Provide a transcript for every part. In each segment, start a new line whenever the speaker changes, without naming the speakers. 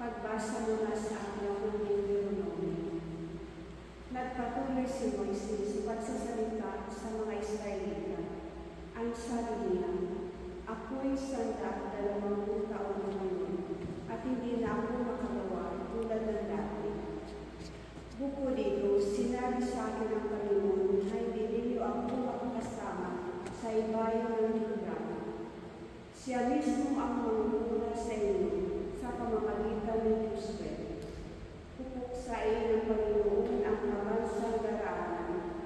Pagbasa mula sa aklat ng Deuteronomy. Nagpatuloy si Moises pagsasalita sa mga Israelita. Ang sabi niya, ako'y 120 taon na ngayon at hindi na ako makagawa tulad ng dati. Bukod dito, sinabi sa akin ng Panginoon na hindi ninyo ako makakasama sa ibayo ng Jordan. Siya mismo ang mangunguna sa inyo sa pamamagitan ng Josué. Pupuksain ng Panginoon ang mabansang daraanan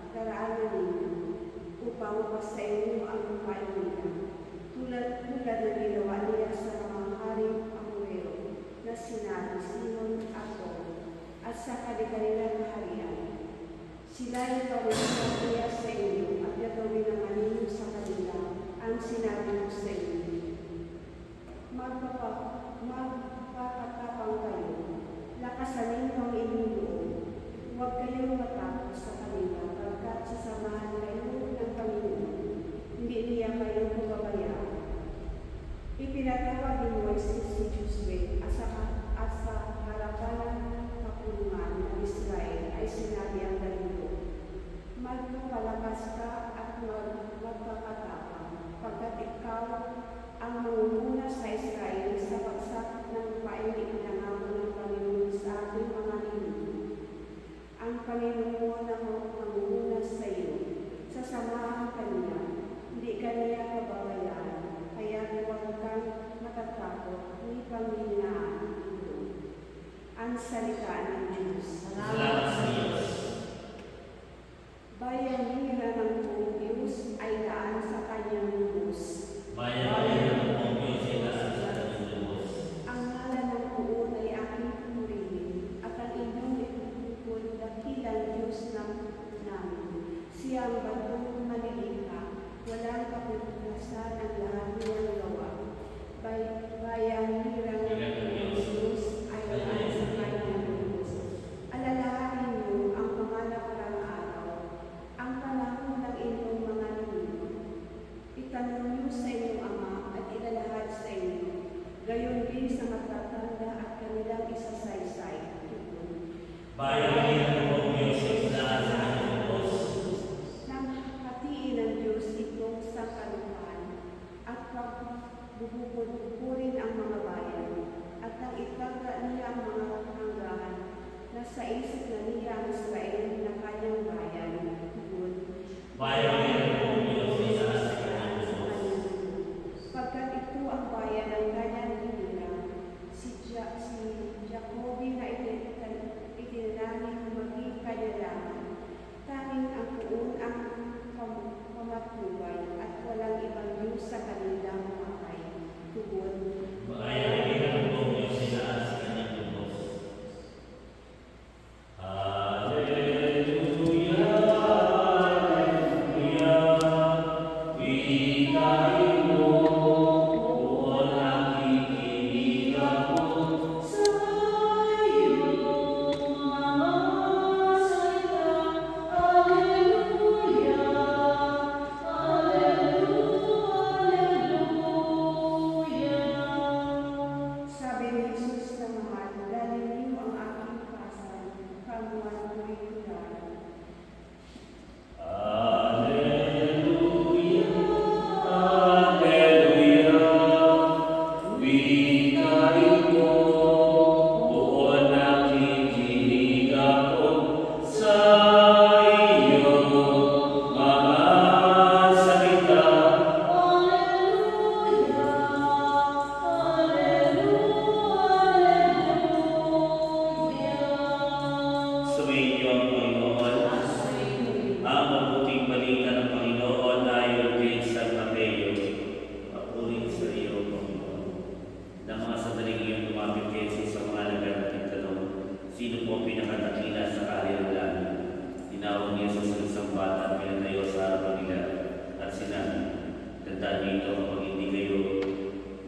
ninyo upang mapasain inyo ang lupain niya, tulad na ginawa niya sa mga haring Amoreo na sina Sihon at Og, at sa kanilang kaharian. Sila'y panunusan niya sa inyo at gagawin naman ninyo sa kanila ang sinabi ko sa inyo. Magpapakatapang kayo, lakasan ninyo ang inyong loob. Huwag kayong matakot sa kanila, pagkat sasamahan kayo ng Panginoon. Hindi niya kayo pababayaan. Ipinatawag ni Moises si Josué at sa harapan ng kapulungan ng Israel ay sinabi ang ganito, magpapalakas ka at magpakatapang, pagkat ikaw ang mangunguna sa Israel sa pagsakop ng lupain na ipinangako ng Panginoon sa ating mga ninuno. Ang Panginoon na mangunguna sa iyo, sasamahan ka niya, hindi ka niya pababayaan, kaya huwag kang matatakot ni panghihinaan ito. Ang salita ng Diyos.
Salamat sa Diyos.
Bayanihan ng buong Diyos ay daan sa kanyang lubos.
Bayanihan ng buong Diyos ay daan sa kanyang lubos.
Ang ngalan ng buon ay aking purihin, at ang inyong ipupukul dakilang Diyos ng namin. Siya ang batong manilikha, walang kapitulasan ang lahat niyang gawa. Bayanihan ng buong Diyos ay daan sa kanyang lubos. Alalahanin niyo ang mga nakarang araw, ang panahon ng inyong mga ninuno. Itanong niyo sa inyong ama at ilalahad sa inyo, gayon din sa matatanda at kanilang isasaysay.
Bayanihan ng buong Diyos ay daan sa kanyang lubos.
Nang
Bayan ng Diyos sa itaas sa kanyang lubos.
Pagkat ito ang bayan ng kanyang hinilang, si Jacobi na itinanangin maging kanilangan. Tanging ang puon ang pamatnubay at walang ibang Diyos sa kanilang makay. Tubod.
Bayan ng Diyos sa itaas sa kanyang lubos.
Sabi ni Jesus na mahal, dalhin niyo ang aking kasal, kamuhan ko'y tularan.
Sumainyo ang Panginoon. Ang mabuting balita ng Panginoon ayon kay San Mateo. Papuri sa iyo, Panginoon. Ng mga sandaling iyon lumapit kay Jesus sa mga alagad at nagtanong, sino po pinakadakila sa kaharian ng langit? Tinawag niya sa isang bata at pinatayo sa harapan nila at sinabi, tandaan niyo ito kapag hindi kayo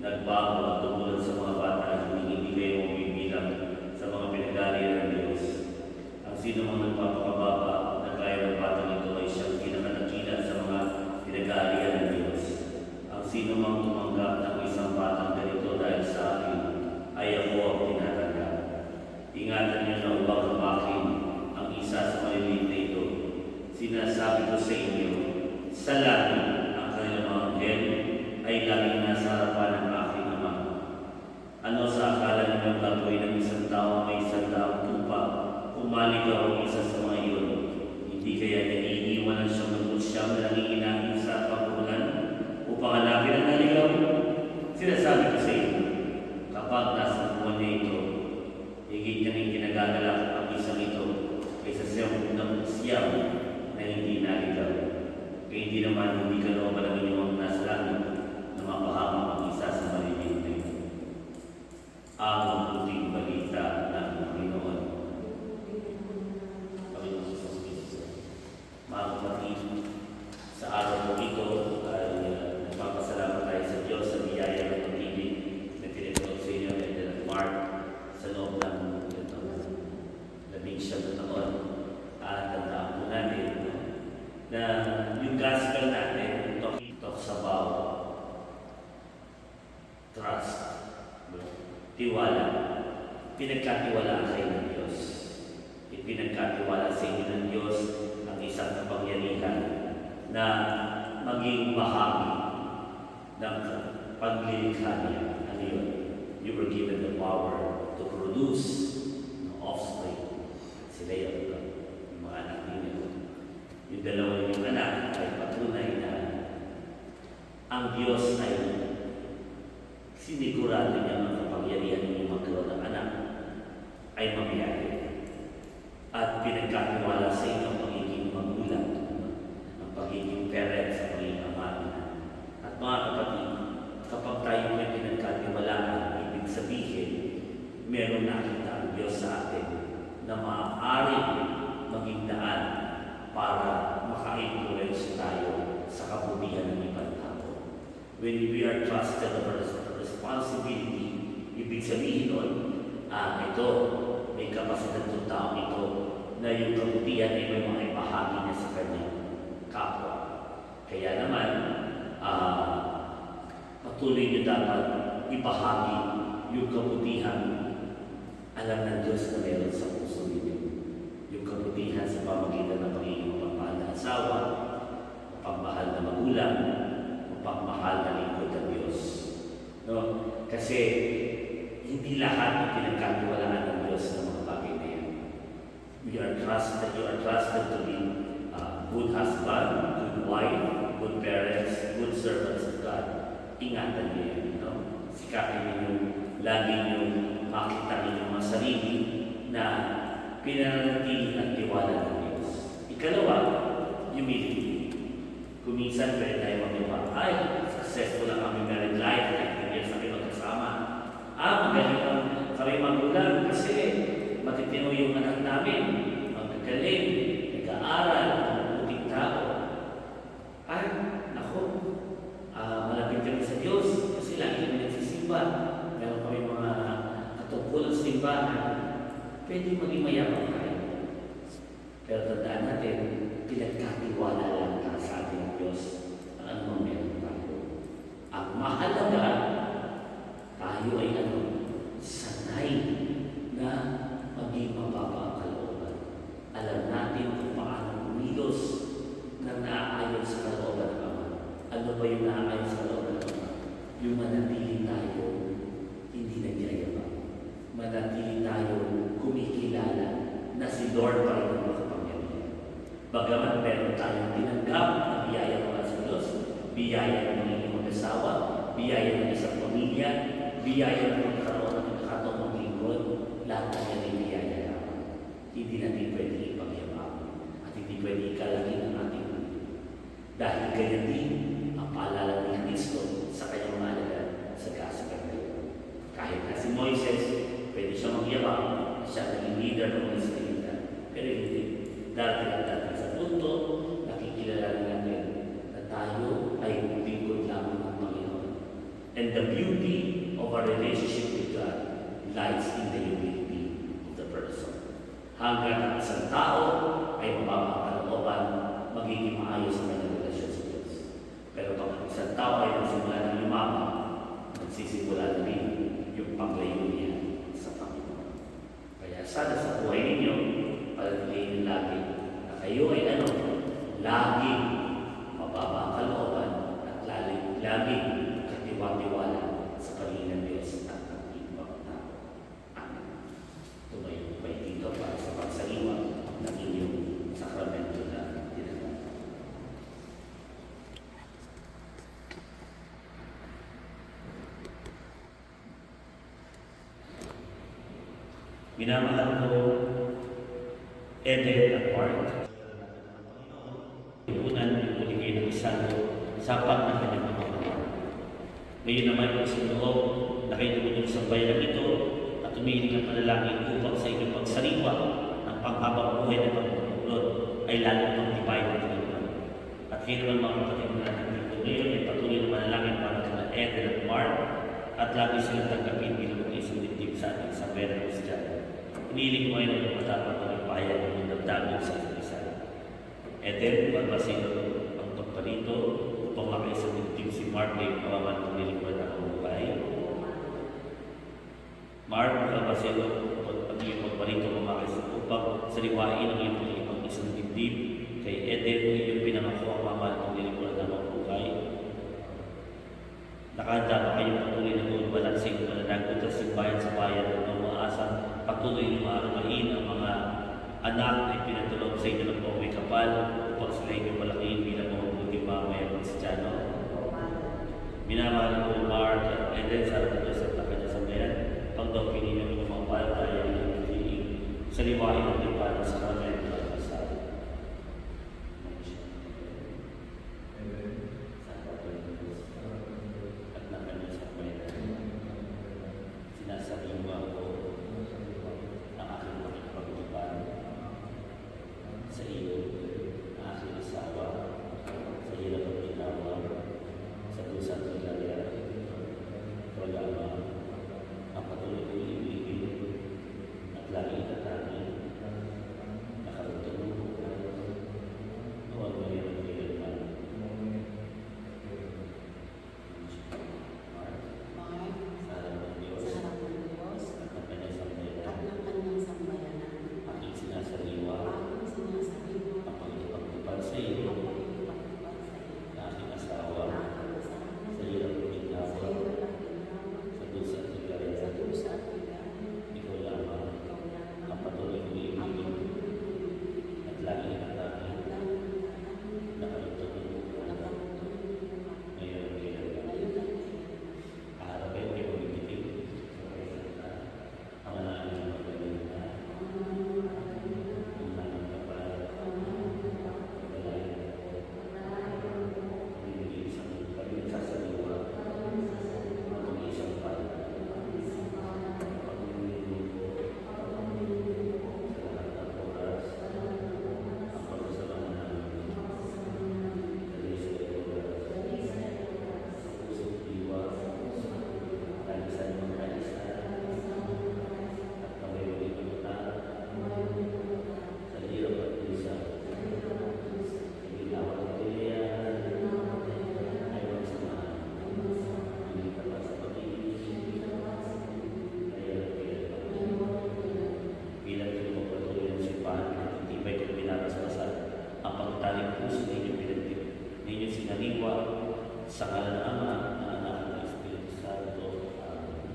nagbago at tumulad sa mga bata, hindi kayo mabibilang sa mga pinagarian ng Diyos. Ang sino mang nagpapakababa na gaya ng batang ito ay siyang pinakadakila sa mga pinag-aarian ng Diyos. Ang sino mang tumanggap ng isang batang ganito dahil sa akin, ay ako ang tinatanggap. Ingatan niyo na upang lumakin ang isa sa maliliit na ito. Sinasabi ko sa inyo, sa langit ang kanilang mga anghel ay laging nasa harapan ng aking Ama. Ano sa akala niyo gagawin ng isang tao may 100 tupa kung maligaw ang isa sa mga iyon? Hindi kaya naiiwanan siyang mag-usyam na nanginginangin sa pagkulan upang hanapin ang naligaw? Sinasabi ko sa inyo, kapag nasa buwan niya ito, higit niyang kinagagalak ang isang ito kaysa siyam na hindi naligaw. Kaya hindi naman hindi kalooban ng inyong nasa langit na mapahamak ang isa sa maliliit na ito. Ang mabuting balita ng Panginoon. Panginoon Jesus Cristo. Mga kapatid, sa araw po ito ay nagpapasalamat tayo sa Diyos sa biyaya ng pag-ibig na pinagkaloob sa inyo at Mark sa loob ng 19 na taon. At tandaan po natin na yung gospel natin talks about trust, tiwala. Pinagkatiwalaan kayo ng Diyos. Ipinagkatiwala sa inyo ng Diyos ang isang kapangyarihan na maging bahagi ng paglilikha niya. Ano yun? You were given the power to produce an offspring. Sila yun, yung mga anak ninyo. Yung dalawa yung anak ay patunay na ang Diyos ay sinigurado niya ang kapangyarihan ninyong magkaroon ng anak ay mamiyari. At pinagkatiwala sa inyo ang pagiging magulang, ang pagiging parent sa pagiging ama. At mga kapatid, kapag tayo may pinagkatiwalaan, ibig sabihin, meron nakita ang Diyos sa atin na maaaring maging daan para maka-influence tayo sa kabutihan ng ibang tao. When we are trusted with responsibility, ibig sabihin nun, ito, may kapasidad ng tao ito na yung kabutihan ay may mga ibahagi niya sa kanyang kapwa. Kaya naman, patuloy niyo dapat ibahagi yung kabutihan. Alam ng Diyos na meron sa puso ninyo. Yung kabutihan sa pamagitan ng pagiging mapagmahal na asawa, mapagmahal na magulang, mapagmahal na lingkod ng Diyos. No? Kasi hindi lahat pinagkatiwalaan ng Diyos ng mga bagay na yan. You are trusted to be a good husband, good parents, good servants of God, ingatan niyo yun, no? Sikapin niyo lagi niyo makita niyo mga sarili na pinanatili at tiwala ng Diyos. Ikalawa, humility. Kuminsan pwede tayo mag-iba, ay, successful lang kami married life, like years na kayo magkasama. Magaling lang kami magulang kasi matitino yung anak namin, magagaling, nag-aaral, mabuting tao. Ay, naku, malapit kami sa Diyos kasi lagi kami nagsisimba. Meron kami mga katungkulan sa simbahan. Pwede maging mayabang tayo. Pero tandaan natin, pinagkatiwala lang tayo sa ating Diyos ang anumang meron tayo. Ang mahalaga, tayo ay sanay na maging mababa ang kalooban. Alam natin kung paano umilos na naaayon sa kalooban ng Ama. Ano ba yung naaayon sa kalooban ng Ama? Yung manatili tayo, hindi nagyayabang. Manatili tayo kumikilala na si Lord pa rin ang makapangyarihan. Bagaman meron tayong tinanggap na biyaya mula sa Diyos, biyaya ng mga mag-asawa, biyaya ng isang pamilya, biyaya ng magkaroon ng pagkakataong maglingkod, lahat na yan ay biyaya lamang. Hindi natin pwede ipagyabang at hindi pwede ikalaki ng ating mundo. Dahil ganyan din ang paalala ni Kristo sa kanyang mga alagad sa gospel na yun. Kahit na si Moises, pwede siya magyabang, siya naging leader ng mga Israelita. Pero hindi. Darating at darating sa punto, nakikilala natin na tayo ay lingkod lamang ng Panginoon. And the beauty of our relationship with God lies in the humility of the person. Hanggang ang isang tao ay mababang kalooban, magiging maayos ang kanyang relasyon sa Diyos. Pero pag ang isang tao ay nagsimula ng lumabang, nagsisimula rin yung paglayo niya sa Panginoon. Kaya sana sa buhay ninyo, palagiliin lagi na kayo ay laging mababa ang kalooban at laging katiwa-tiwala sa pagiging ng Diyos at ng ibang tao. Amen. Tumayo kayo dito para sa pagsaliwa ng inyong sakramento na tinanggap. Minamahal ko Eden at Mark. Unan yung uligay ng Santo sapat ng kanyang mga. Ngayon naman yung sa loob na kayo dumunod sa bayan ito at tumihiling ang panalangin upang sa inyong pagsariwa ng panghabang buhay ng Panginoon ay lalong pagtibay ng Panginoon. At kayo naman mga kapatid natin dito ngayon ay patuloy na manalangin para kina Eden at Mark at lagi silang tanggapin bilang isang dibdib sa ating Sambayan ng Kristiyan. Hinihiling mo ngayon ang matapang ng bayan ng damdamin sa isa't isa. Eden, Barbasino, ang tagparito upang makaisang dibdib si Mark na yung kawaman ng nilingkod ng buhay. Mark, Barbasino, ang iyong pagparito makaisang upang sariwain ang iyong isang dibdib. Kay Eden, iyong pinangako ang kawaman ng nilingkod ng buhay. Nakahanda ba kayong patuloy na gulbalan sa inyong mananagot at simbayan sa bayan ng mga asang patuloy na maarumain ang mga anak na ipinatulog sa inyo ng paway kapal upang sila inyong malakihin bilang mga mabuting mamaya Kristiyano. Minamahal ko Mark at Eden sa harap ng Diyos at ang kanyang sambayan, pagdawin ninyo ng mga palataya ng pagiging sa liwain ng liwanag sa kamay ng pagkasal. Sinasabihan ko ang aking makikipagtupan sa iyo, ang aking asawa, sa hirap at ginawa, sa kusang paglalaya, wala ang patuloy kong ibigin at lagi itatangin na Sa ngalan ng Ama, ng Anak, ng Espiritu Santo. Amen.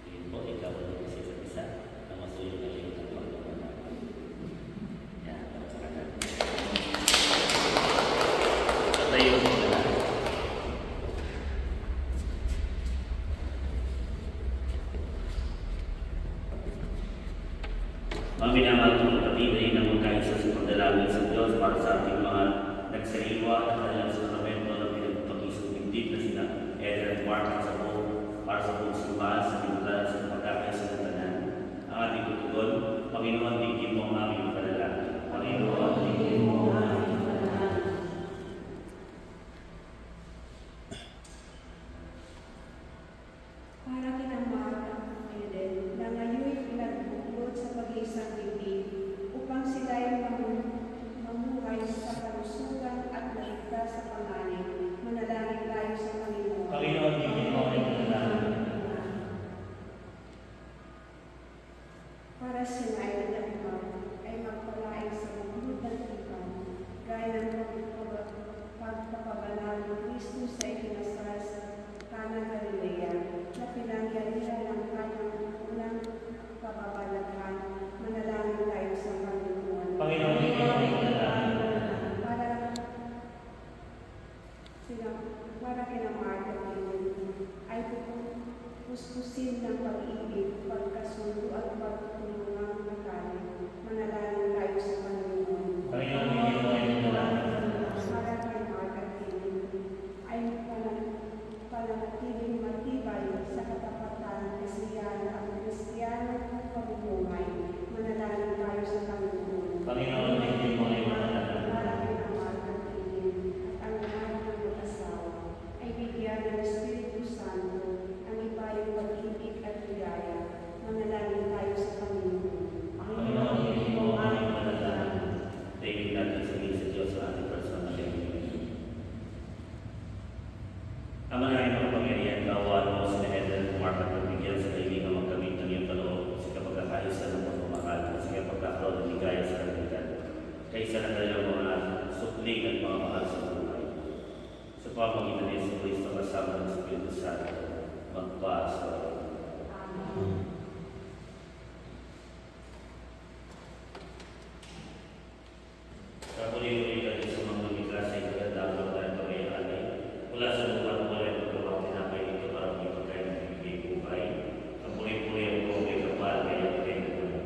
Sige po, ikaw na kasi sa isa na masuyo na yung tatlo. Yan, sa kanan. Patayo mo na lang. Mga minamahal kong kapatid, ay nang magkaisa sa pagdalangin sa Diyos para sa ating mga nagsariwa at kanilang sakramento na pinagpag-isang dibdib na sina Eder at Mark sa buong para sa buong simbahan sa pinagdala sa pagkakaisa ng tanan. Ang ating tutugon, Panginoon, tingin mo ang aming panalangin. Panginoon, tingin mo ang aming panalangin.
Para kina Mark at Eden na ngayon pinagbuklod sa pag-iisang dibdib upang sila ay mamuhay sa kalusugan at naligtas sa panganib. Manalangin tayo sa Panginoon.
Panginoon, tingin mo ang aming panalangin.
Para sila at Mark ay magpalain sa buklod ng ipan, gaya ng pagpapabanal ng Kristo sa ikinasal sa Kana Galilea, na pinangyarihan ng kanyang unang kababalaghan. Manalangin tayo sa Panginoon.
Panginoon, tingin mo ang aming panalangin.
Para kina Mark at Eden ay puspusin ng pag-ibig, pagkasundo at pagtulungang makalim. Manalangin tayo sa Panginoon.
Panginoon, tingin mo ang aming panalangin.
Para kay Mark at Eden ay pananatiling matibay sa katapatan, kasiyahan at Kristiyanong pamumuhay. Manalangin tayo sa Panginoon.
Panginoon, tingin mo ang aming panalangin.
Para kay Mark at Eden at ang lahat ng mag-asawa ay bigyan ng Espiritu Santo ang ibayong pag-ibig at ligaya. Manalangin tayo sa Panginoon.
Panginoon, tingin mo ang aming panalangin. David natin sa Diyos sa ating personal na Ama namin makapangyarihan, kaawaan mo sa Eden at Mark at pagbigyan sa kaibigan magkamit ng iyong kaloob sa kapagkakaisa ng pagmamahal at sa kapagkakaroon ng ligaya sa kanilang kaysa na kanilang mga supling at mga mahal sa buhay. Sa pamagitan ni Yesu Cristo kasama ng Espiritu Santo, magpasa.
Amen.
Kapuli-uli ka din sa mga lumiklas ay kagandang pagkain pag-ialay. Mula sa lugar mo ay pagkawang tinapay dito para may pagkain ng bibigay buhay. Kapuli-puli ang buong may kapal kaya pagkain ng buhay.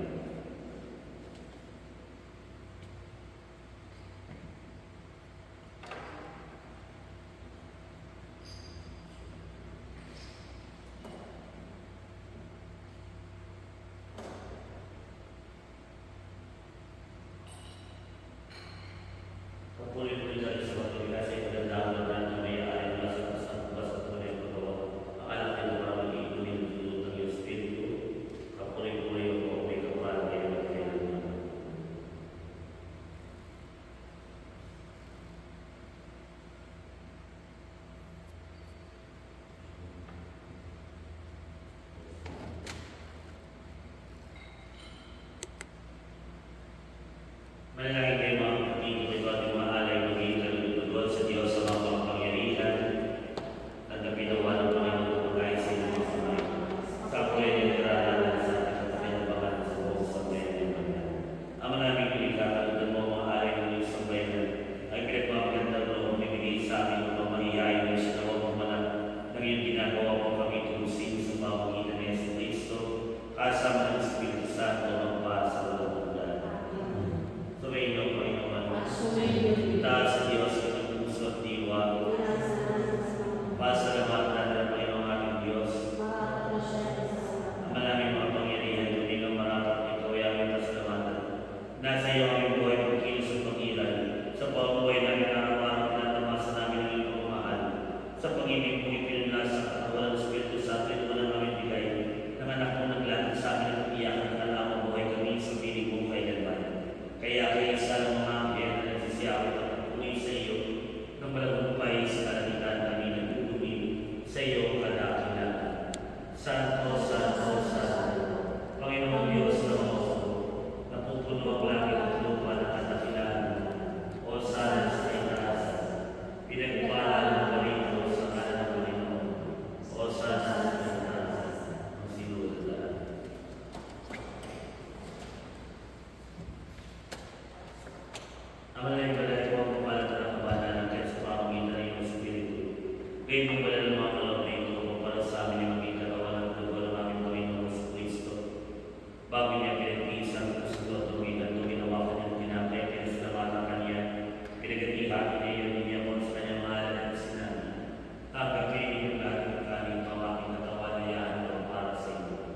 Kapuli-puli ka din sa mga lumiklas ay kagandang pagkain ng may alay mula sa kasang at tunay ang pagkawang. Akala kayo para mag-iunin ang tulog ng iyong Espiritu. Kapuli-puli ang buong may kapal kaya pagkain ng buhay. Manalangin kayo mga kapatid, ito ating maalay maging kalulugod sa Diyos sa mga makapangyarihan at na pinawa ng Panginoon pagkain sa inyong mga kamay. Sa apoy ay nagdaraanan sa ating kapinabahan sa buong sambayan ng Panginoon. Ama namin pinagkakalutan mo ang mga alay ng iyong sambayanan ay pinagpapaganda mo bibigay sa amin upang mahihayin mo sa tawag mo manan ng iyong ginagawa mo kami tumusin sa pamagitan ni Yesu Cristo kasama ng Espiritu Santo magpa sa walang hanggan. Sumayin ang Panginoon. Taas sa Diyos sa iyong puso at diwa. Pasalamat natin ang Panginoon ating Diyos. Ama namin mga pangyarihan, hindi lang marapat ito ay aming pasalamatan. Nasa iyo aming buhay pagkilos at pangilan. Sa pamumuhay namin araw-araw na namasa namin ang iyong pagmamahal. Sa pag-ibig mong ipinunlas sa katawan ng Espiritu Santo, ito na namin bigay. Ng anak mo naglatag sa amin at iyakan at alam buhay kami sa piling mong kailanman. Kaya isa ng mga anghel na nagsisiyawit at pagpuloy sa iyo ng malagumpay sa kalamitan kami nagpupumili sa iyo kadakilan. Santo, Santo, Santo, Panginoong Diyos na mga napupuno ang langit at Ang malaking balay ko ang pumalata ng kabanalan kahit sa pamamagitan ng iyong Espiritu. Ngayon mo pala ng mga kaloob na ito upang para sa amin ang maging katawan at dugo ng aming Panginoon sa Kristo. Bago niya pinagtiisan ang puso at tumigan, ginawa ko niyang tinapay, pinasalamatan kanya, pinagatihain niya yun, iniyamon sa kanyang mahal at sinabi, "Kakainin yung lahat ng kanin ng aking katawan na yan para sa inyo."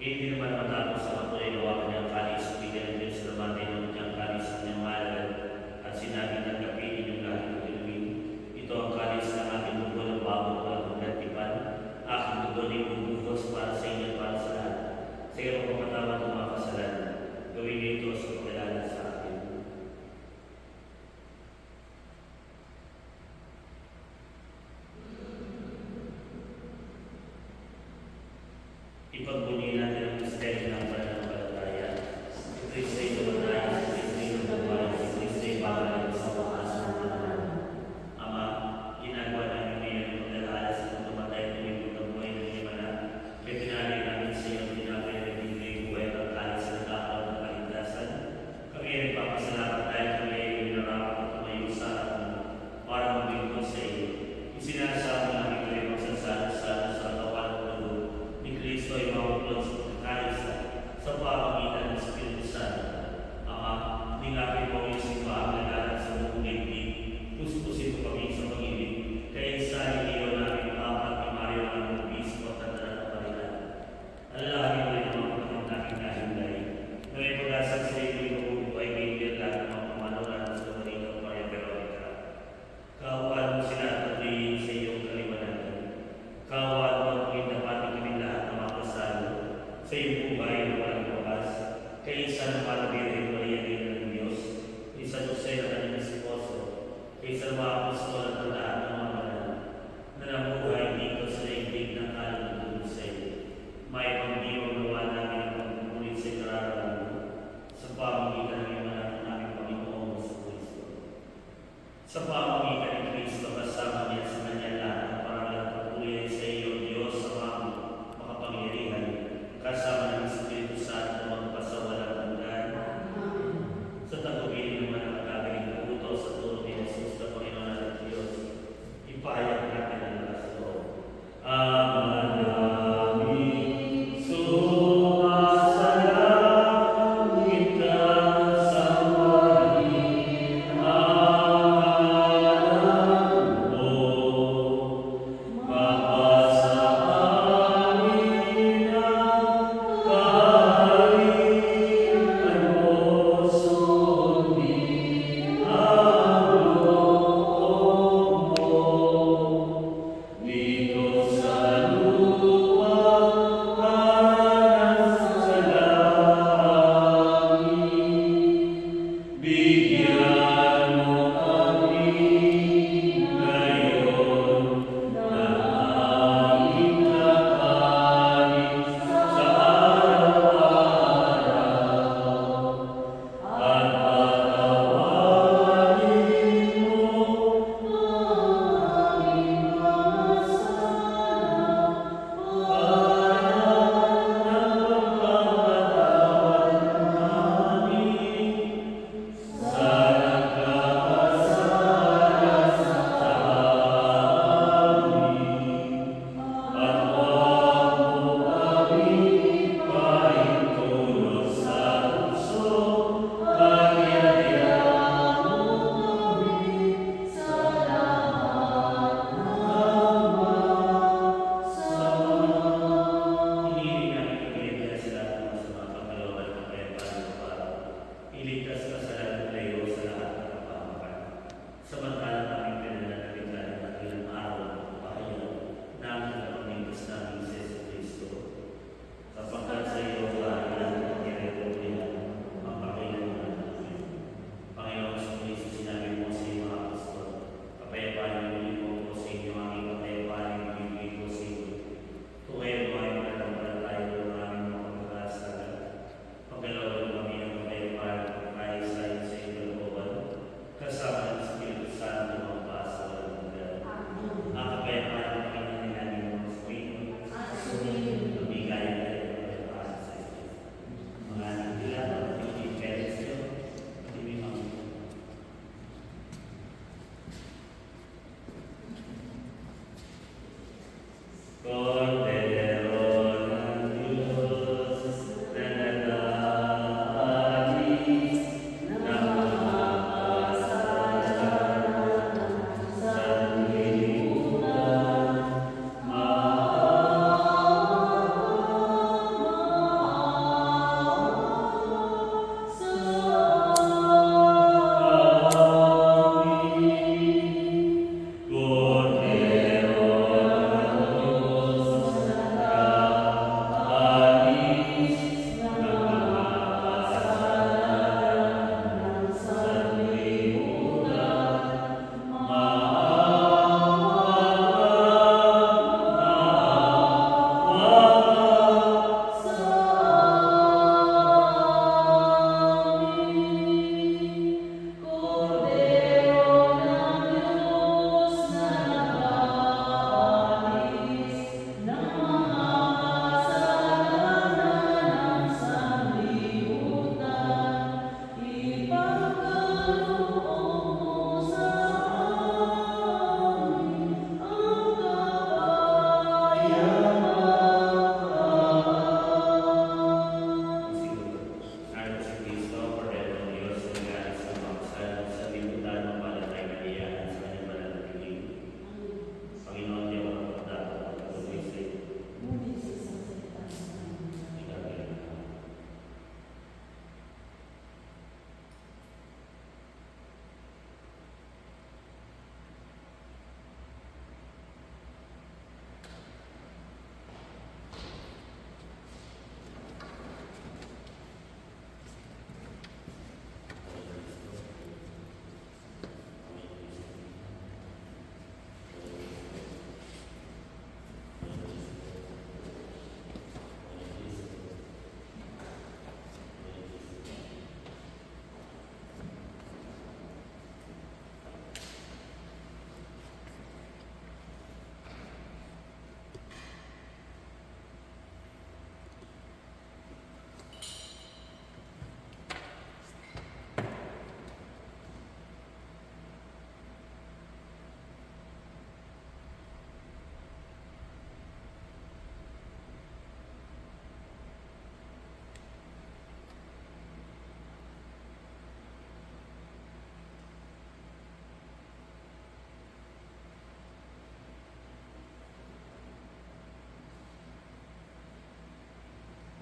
Hindi naman matapos sa matuloy na wakan niyang kalis, bigyan ng Diyos na matay ng kanyang kalis ng kanyang mahal at sinabi, "Tanggapin yung lahat ng inumin. Ito ang kalis ng aking dugo ng bago at magatipan. Aking dugo na ibubuhos para sa inyo at para sa lahat. Sa iyong pagpapatawad ng mga kasalanan, gawin niyo ito sa pagkilala sa akin." Ipagbunyi natin ang misteryo ng pananampalataya. Si Kristo ay tumatay, si Kristo ay nabuhay, si Kristo ay babalik sa wakas ng panahon. Ama, ginagawa namin ngayon ang paglalaya sa mga tumatay at tumibok ng buhay ng iyong anak. Kaya pinali namin sa iyong tinapay na nagbibigay buhay at kalis na nagkakaroon ng kaligtasan. Kami ay nagpapasalamat dahil kami ay minarapat at tumayo sa harap mo para maglingkod sa iyo. Isinasabi namin ito ay magsasala sa katawan ng dugo ni Kristo ay mawaklot sa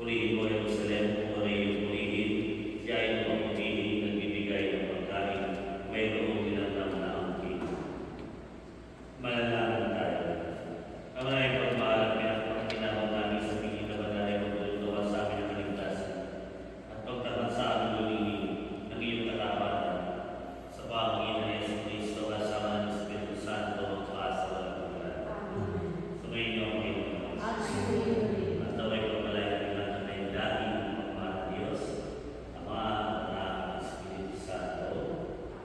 Purihin mo Jerusalem kung ano iyong purihin. Siya ay lumaputihin, nagbibigay ng pagkain. Mayroong tinatang na angkin. Manalangin tayo. Ang maraming pagmahal at pinapang namin sa piging na banay magtulungan sa amin ang kaligtasan at pagtapat sa aming lumingin ng iyong katapatan sa pangingin ng Yesu Cristo kasama ng Espiritu Santo at sa walang hanggan. Sumayin niyo ang Panginoon. At naway pagpalayan ng lahat ng dahil pagmahal ng Diyos, Ama, Anak, at Espiritu Santo.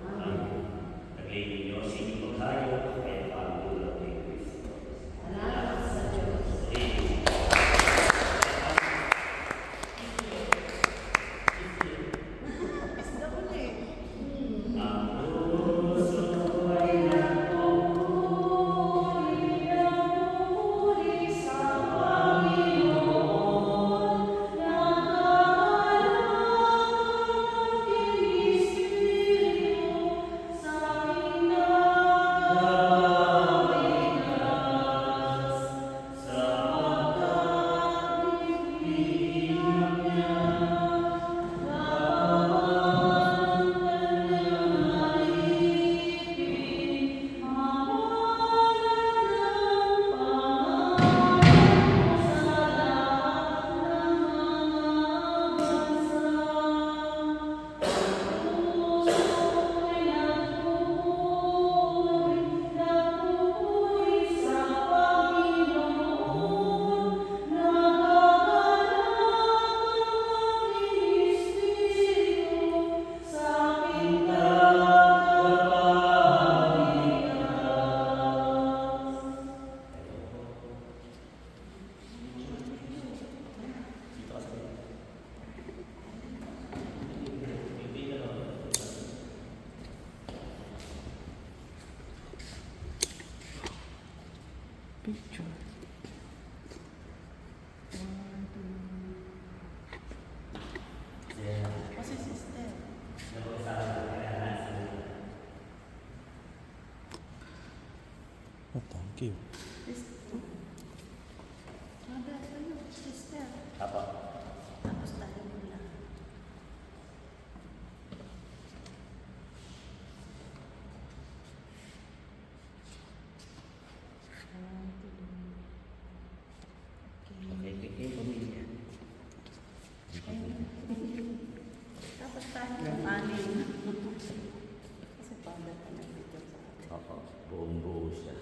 Amen. Nagay ninyo sa inyong paghayo ay pagdulog ni Cristo.
Salamat sa Diyos. Isda ulit. Picture. Kasi sister.
Oh, thank you.
Mother, sa'yo, sister.
Apa?
Tapos tayo nila.
Okay, pamilya.
Tapos tayo ng anin. Kasi pala ka nag-video sa atin.
Oo, buong buo siya.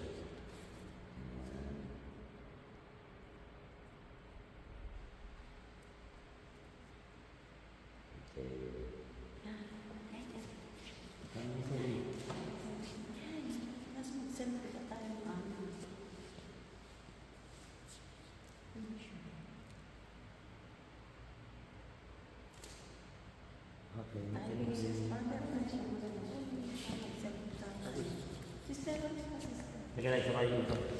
Tapos mag-send pa tayo ng anin. Tayo sis, mother na siya. Mag-send pa tayo. Sister, ulit pa sister.
Nagkala ito kayo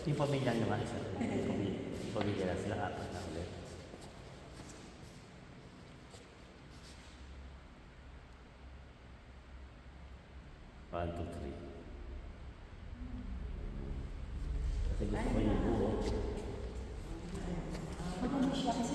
yung pamilya naman isa. Yung pamilya na sila apat na ulit. One, two, three. Kasi gusto ko yung buo.
Ano siya kasi